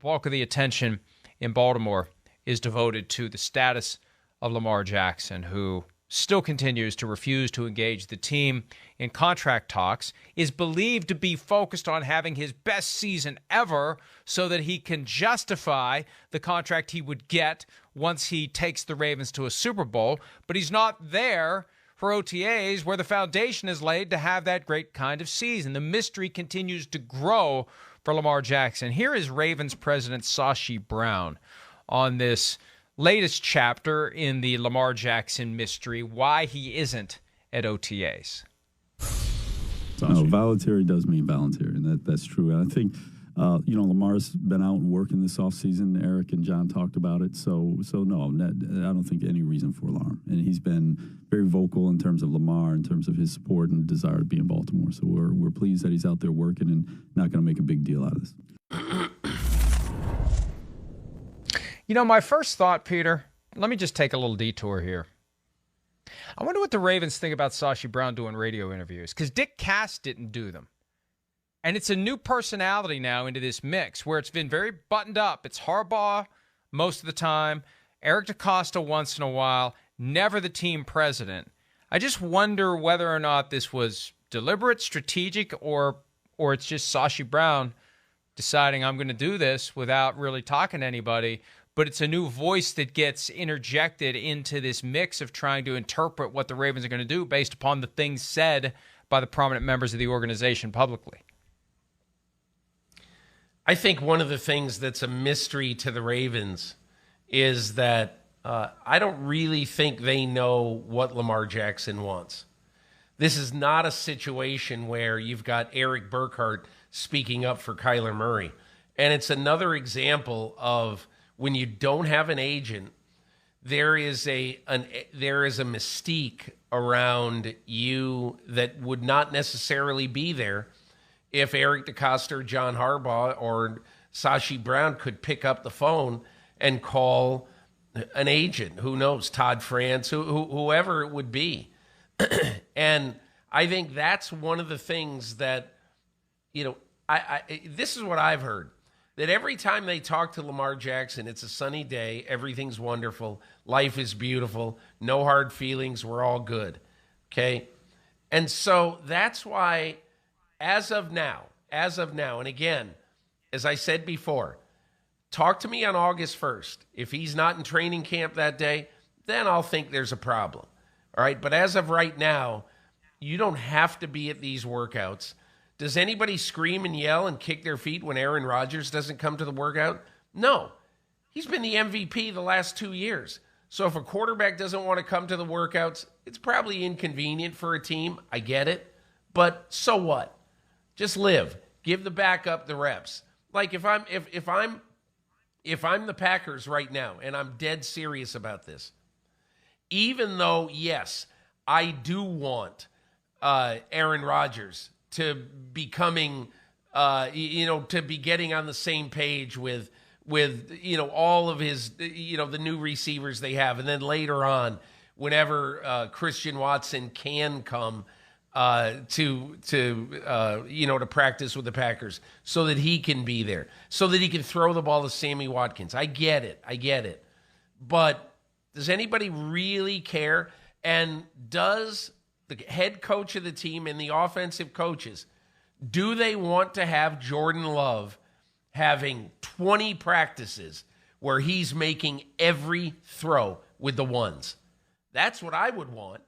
bulk of the attention in Baltimore is devoted to the status of Lamar Jackson, who still continues to refuse to engage the team in contract talks, is believed to be focused on having his best season ever so that he can justify the contract he would get once he takes the Ravens to a Super Bowl. But he's not there for OTAs where the foundation is laid to have that great kind of season. The mystery continues to grow for Lamar Jackson. Here is Ravens president Sashi Brown on this latest chapter in the Lamar Jackson mystery, why he isn't at OTAs. No, voluntary does mean voluntary, and that's true. And I think, Lamar's been out and working this offseason. Eric and John talked about it. So no, I don't think any reason for alarm. And he's been very vocal in terms of Lamar, in terms of his support and desire to be in Baltimore. So we're pleased that he's out there working and not going to make a big deal out of this. My first thought, Peter, let me just take a little detour here. I wonder what the Ravens think about Sashi Brown doing radio interviews, because Dick Cass didn't do them. And it's a new personality now into this mix where it's been very buttoned up. It's Harbaugh most of the time, Eric DeCosta once in a while, never the team president. I just wonder whether or not this was deliberate, strategic, or it's just Sashi Brown deciding I'm going to do this without really talking to anybody. But it's a new voice that gets interjected into this mix of trying to interpret what the Ravens are going to do based upon the things said by the prominent members of the organization publicly. I think one of the things that's a mystery to the Ravens is that I don't really think they know what Lamar Jackson wants. This is not a situation where you've got Eric Burkhart speaking up for Kyler Murray. And it's another example of when you don't have an agent, there is a mystique around you that would not necessarily be there if Eric DeCosta or John Harbaugh or Sashi Brown could pick up the phone and call an agent. Who knows, Todd France, whoever it would be. And I think that's one of the things that, this is what I've heard. That every time they talk to Lamar Jackson, it's a sunny day, everything's wonderful, life is beautiful, no hard feelings, we're all good, okay? And so that's why, as of now, and again, as I said before, talk to me on August 1st. If he's not in training camp that day, then I'll think there's a problem, all right? But as of right now, you don't have to be at these workouts. Does anybody scream and yell and kick their feet when Aaron Rodgers doesn't come to the workout? No. He's been the MVP the last 2 years. So if a quarterback doesn't want to come to the workouts, it's probably inconvenient for a team. I get it. But so what? Just live. Give the backup the reps. Like if I'm the Packers right now, and I'm dead serious about this, even though, yes, I do want Aaron Rodgers to becoming, to be getting on the same page with all of his, the new receivers they have. And then later on, whenever Christian Watson can come to practice with the Packers so that he can be there, so that he can throw the ball to Sammy Watkins. I get it. But does anybody really care? And does the head coach of the team and the offensive coaches, do they want to have Jordan Love having 20 practices where he's making every throw with the ones? That's what I would want.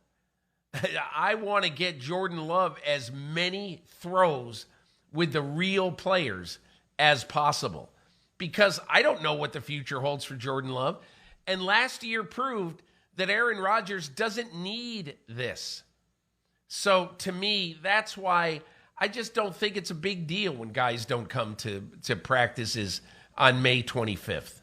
I want to get Jordan Love as many throws with the real players as possible, because I don't know what the future holds for Jordan Love. And last year proved that Aaron Rodgers doesn't need this. So to me, that's why I just don't think it's a big deal when guys don't come to practices on May 25th.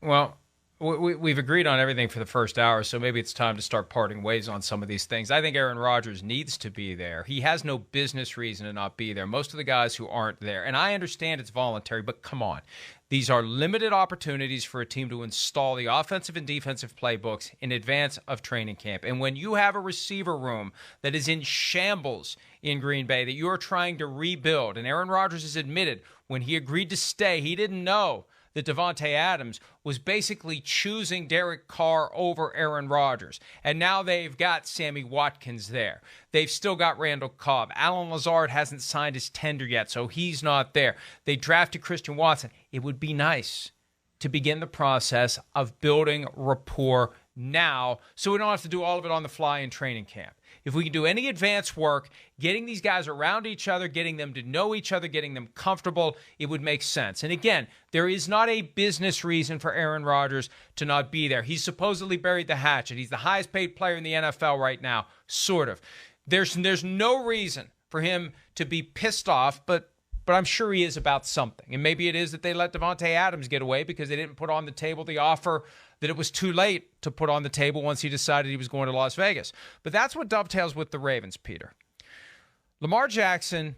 Well, we've agreed on everything for the first hour, so maybe it's time to start parting ways on some of these things. I think Aaron Rodgers needs to be there. He has no business reason to not be there. Most of the guys who aren't there, and I understand it's voluntary, but come on. These are limited opportunities for a team to install the offensive and defensive playbooks in advance of training camp. And when you have a receiver room that is in shambles in Green Bay that you are trying to rebuild, and Aaron Rodgers has admitted when he agreed to stay, he didn't know that Davante Adams was basically choosing Derek Carr over Aaron Rodgers. And now they've got Sammy Watkins there. They've still got Randall Cobb. Alan Lazard hasn't signed his tender yet, so he's not there. They drafted Christian Watson. It would be nice to begin the process of building rapport now so we don't have to do all of it on the fly in training camp. If we can do any advance work, getting these guys around each other, getting them to know each other, getting them comfortable, it would make sense. And again, there is not a business reason for Aaron Rodgers to not be there. He's supposedly buried the hatchet. He's the highest paid player in the NFL right now, sort of. There's no reason for him to be pissed off, but I'm sure he is about something. And maybe it is that they let Davante Adams get away because they didn't put on the table the offer that it was too late to put on the table once he decided he was going to Las Vegas. But that's what dovetails with the Ravens, Peter. Lamar Jackson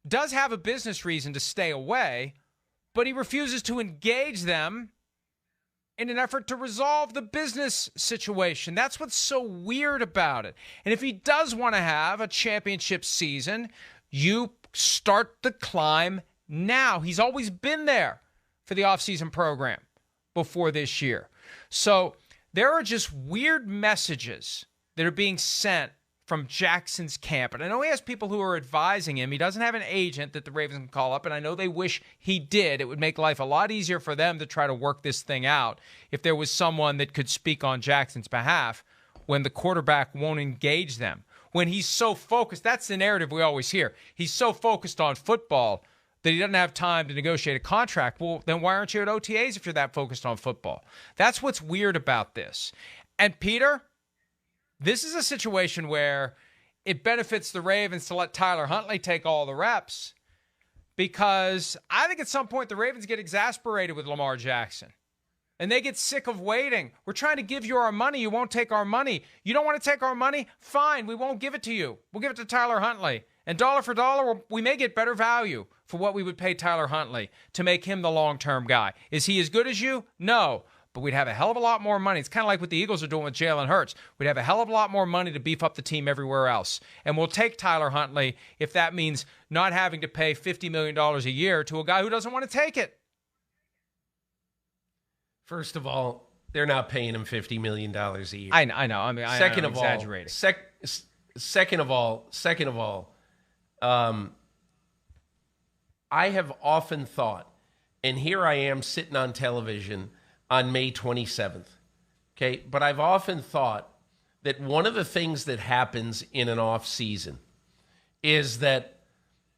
does have a business reason to stay away, but he refuses to engage them in an effort to resolve the business situation. That's what's so weird about it. And if he does want to have a championship season, you start the climb now. He's always been there for the offseason program before this year. So there are just weird messages that are being sent from Jackson's camp. And I know he has people who are advising him. He doesn't have an agent that the Ravens can call up, and I know they wish he did. It would make life a lot easier for them to try to work this thing out if there was someone that could speak on Jackson's behalf when the quarterback won't engage them. When he's so focused, that's the narrative we always hear. He's so focused on football that he doesn't have time to negotiate a contract. Well, then why aren't you at OTAs if you're that focused on football? That's what's weird about this. And Peter, this is a situation where it benefits the Ravens to let Tyler Huntley take all the reps because I think at some point the Ravens get exasperated with Lamar Jackson. And they get sick of waiting. We're trying to give you our money. You won't take our money. You don't want to take our money? Fine, we won't give it to you. We'll give it to Tyler Huntley. And dollar for dollar, we may get better value for what we would pay Tyler Huntley to make him the long-term guy. Is he as good as you? No. But we'd have a hell of a lot more money. It's kind of like what the Eagles are doing with Jalen Hurts. We'd have a hell of a lot more money to beef up the team everywhere else. And we'll take Tyler Huntley if that means not having to pay $50 million a year to a guy who doesn't want to take it. First of all, they're not paying him $50 million a year. I know. I mean, I'm exaggerating. Second of all, I have often thought, and here I am sitting on television on May 27th, okay? But I've often thought that one of the things that happens in an off season is that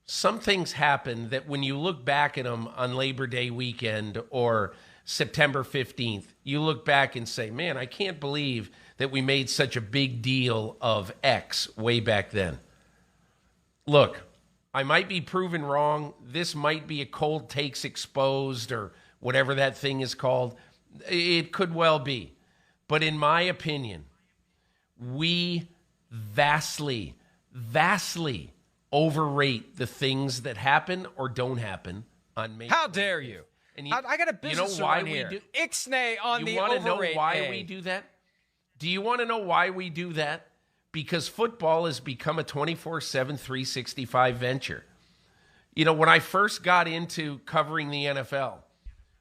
some things happen that when you look back at them on Labor Day weekend or September 15th, you look back and say, man, I can't believe that we made such a big deal of X way back then. Look, I might be proven wrong. This might be a cold takes exposed or whatever that thing is called. It could well be. But in my opinion, we vastly overrate the things that happen or don't happen on May. How dare you? And I got a business one here. Ixnay on the overrate. You want to know why we do that? Do you want to know why we do that? Because football has become a 24/7, 365 venture. You know, when I first got into covering the NFL,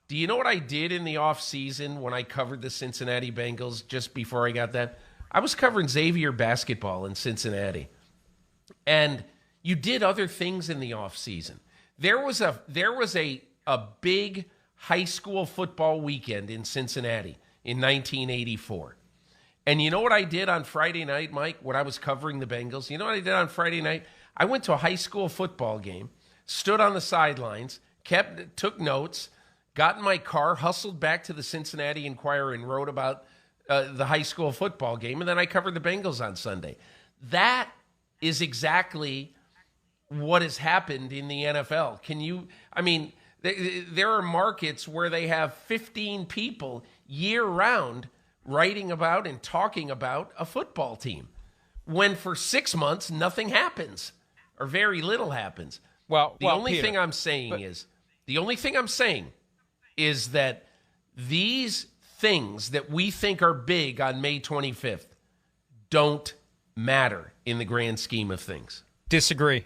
do you know what I did in the offseason when I covered the Cincinnati Bengals just before I got that? I was covering Xavier basketball in Cincinnati. And you did other things in the offseason. There was a big high school football weekend in Cincinnati in 1984. And you know what I did on Friday night, Mike, when I was covering the Bengals? You know what I did on Friday night? I went to a high school football game, stood on the sidelines, took notes, got in my car, hustled back to the Cincinnati Enquirer and wrote about the high school football game, and then I covered the Bengals on Sunday. That is exactly what has happened in the NFL. There are markets where they have 15 people year-round writing about and talking about a football team, when for 6 months nothing happens or very little happens. The only thing I'm saying is that these things that we think are big on May 25th don't matter in the grand scheme of things. Disagree.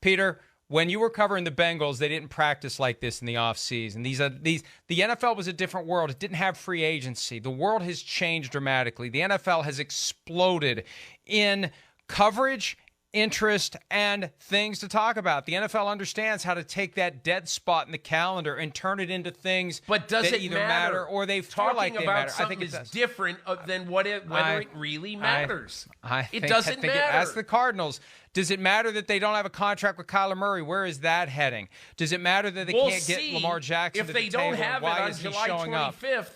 Peter, when you were covering the Bengals, they didn't practice like this in the offseason. The NFL was a different world. It didn't have free agency. The world has changed dramatically. The NFL has exploded in coverage, interest, and things to talk about. The NFL understands how to take that dead spot in the calendar and turn it into things that either matter or they feel like they matter. I think it's different than whether it really matters. It doesn't matter. Ask the Cardinals. Does it matter that they don't have a contract with Kyler Murray? Where is that heading? Does it matter that they can't get Lamar Jackson to the table? If they don't have it on July 25th,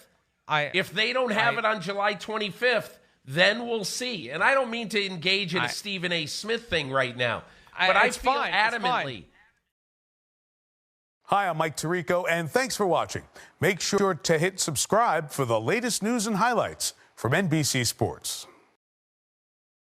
if they don't have it on July 25th, then we'll see. And I don't mean to engage in a Stephen A. Smith thing right now, but I feel adamantly. Hi, I'm Mike Tirico, and thanks for watching. Make sure to hit subscribe for the latest news and highlights from NBC Sports.